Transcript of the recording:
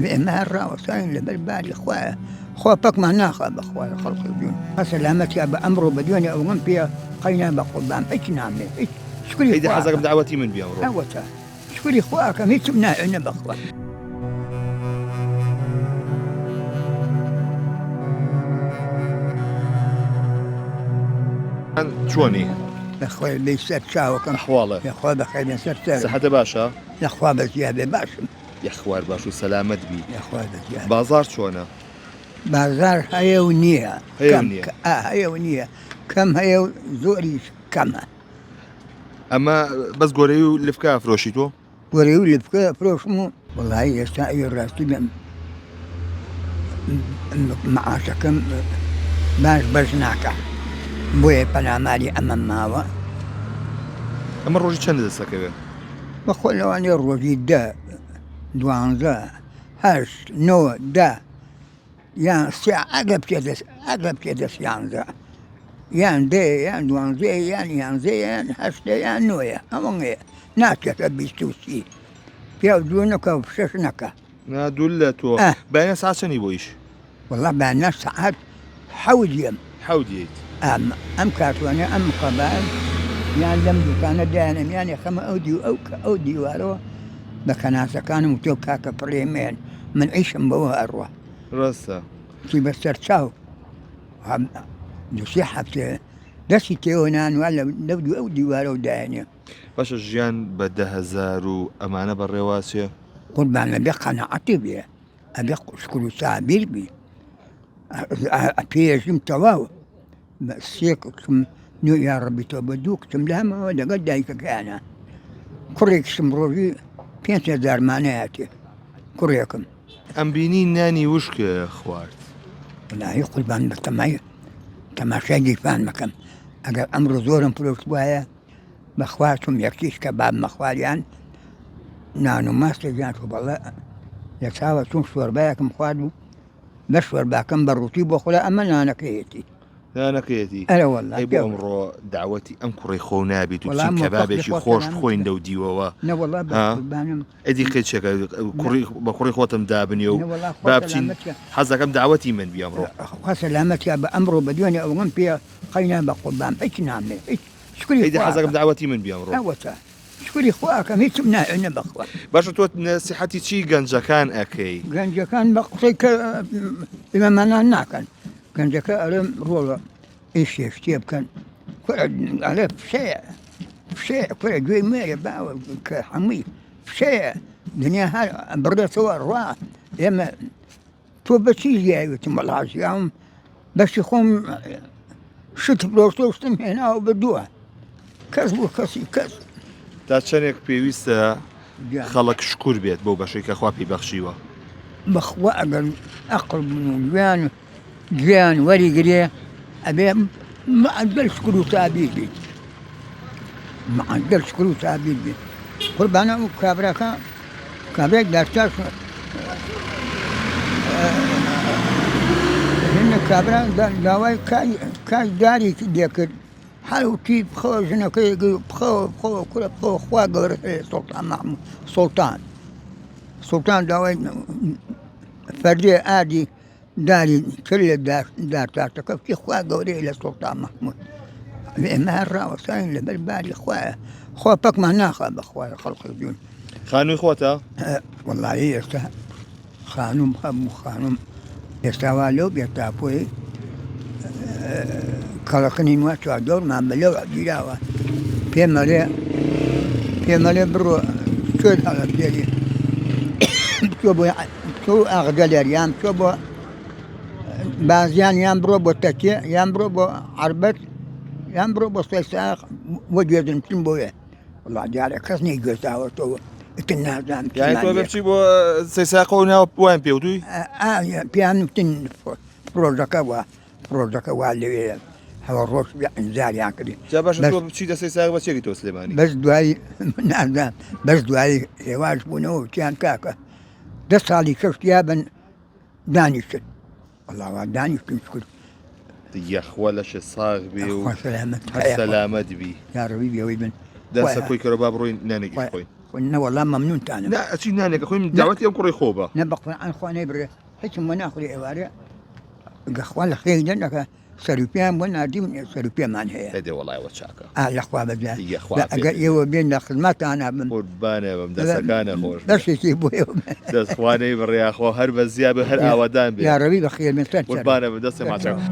ما الراوسين لبالباري خوابك ما ناخذ بخويا خلق الدين سلامتي بأمره بدوني أو فيها قينا بقربان إيش نعمل إيش شكري إذا حزق بدعوتي من بيامرو أوتا شكري خواك ميت بنا بخوا شوني أخوي بيسر شاوكم أحواله يا أخوي بخير بيسر شاوكم صحة باشا يا أخوي بزيادة باشم يا خوار باشو سلامت بي يا أخوي بزيادة بازار شونه بازار هيا ونية هيا ونية هيا ونية كم هيا زوري كم أما بس قوريو لفكا فروشيتو وريو اللي بكا فروشمو والله يستعي الراسي معاشكم باش ناكا بوي بنامالي أمام ماوا أما الروجي كان دسكبه بقول له أنا الروجي دا دوانزا هاش نو دا يعني ساعة أقرب كدس يانزا يعني دا يعني دوانزا يعني يانزا يعني هاش دا يعني نويا أمانيا ناكا بيستوسي بيودونك وبششنك نا دولتو بين ساعة شني بويش والله بأن ساعات حوجيم حوديت أم كاتوانا أم قبائل يعني لم كان دائما يعني خما أودي وارو بكناسة كانوا متوكا كبريمين من عيش بوها أروى راسا كي بسترشاو هم نصيحة دسي تيونان ولا نودي أودي وارو دائما باش الجيان بدها زارو أمانة بالرواسية قربان أبي قناعتي بيه أبي شكرو سابير بيه أبي يجم تواو سيك نو يا ربي تبدوك تملهم ولا قد دايك كأنا كوريك سمروجي بينت دار معناتي كوريكم أم بينين ناني وشك يا خوارت لا يقول بان بتماي تماشي فان مكان أجر أمر زورم فلوس بوايا بخواتهم يكيش كباب مخواليان نانو ما استجانتوا بالله يتساوى تنشور باكم خوادو بشور باكم بروتي بخلا أما أنا كيتي أنا كيتي ألا والله أي بو أمر دعوتي أمكري خونابي تبسين كبابي خوش خوين دودي ووا لا والله بان أدي خدشك بكري خوتم دابنيو بابتين حزك أم دعوتي من بيامرو سلامتي بأمره بدوني أو فيها قينا بقربان إيش نعمل إيش شكري إذا حزك أم دعوتي من بيامرو أوتا شكري خواك ميت بنا بخوا باش توت نصيحتي شي جنجا كان أكي جنجا كان بقصيك بما منا ناكن جنجا كان رولا إيش يفتيب كان على شيء كل جوي مية باو كحمي شيء دنيا ها برد صور راه يما تو بشي جاي وتملاش يوم بس يخون شت بروستوستم هنا وبدوها كسبوا كسب تاچنێک پێویستە خەڵک شکور بێت بۆ بەشەی کە خوا پێی بەخشیوە بەخوا ئەگەر ئەقڵ گویان وەریگرێ ئەبێ معدل شکر و تابیر بێت معدل شکر و تابیر بێت قوربانە ئەو کابرێک دارتاش هێنە کابرا داوای کای دارێکی دێکرد حاولتي بخوجنا كي بخو كل خوا قرر سلطان محمود سلطان داوي فردي عادي داري كل دار تاعتك في خوا قرر إلى سلطان محمود ما الراوسين لبالباري خوا بك ما ناخذ بخوا خلق الدين خانو إخوته والله يستاهل خانم يستوالو بيتابوي كلاكني نواتو دور ما ملو جلاوة في مالي برو شود على بيلي شو أغدل يام شو بو بعضيان يام برو بتكي يام برو بو عربت يام برو بو سيساق وجد نتم بويه والله جاري كسني جوزاوة تو اتنازام يعني تو بمشي بو سيساقونا وين بيودوي بيان نتن بروجكا واللي هو الروش بإنزال يعني كده. جابش تو بشي ده سيساق بس يجي تو سليماني. بس دواي زواج بنو كان كاكا. ده صالي شفت يابن دانيشت. والله دانيشت شكر. يا ولا شي صاغ بي سلامت سلامت بي. يا ربي يا ويبن. ده سكوي كرباب روين ناني خوين. قلنا والله ممنون تانا لا أشي نانك أخوي من دعوتي أم كوري خوبة نبقى عن خواني بره هيك مناخ لي إبارة قخوان خير جنك سريبيان ولا دي سريبيان من هي هدي والله وشاكا الأخوة بدلا يا أخوة يو بين خدمات أنا قربانة بمدرسة كان خوش بس يجيبوا دس خواني بري أخوة هرب الزيابة هر آودان بي يا ربي بخير من سنة قربانة بمدرسة ما تعرف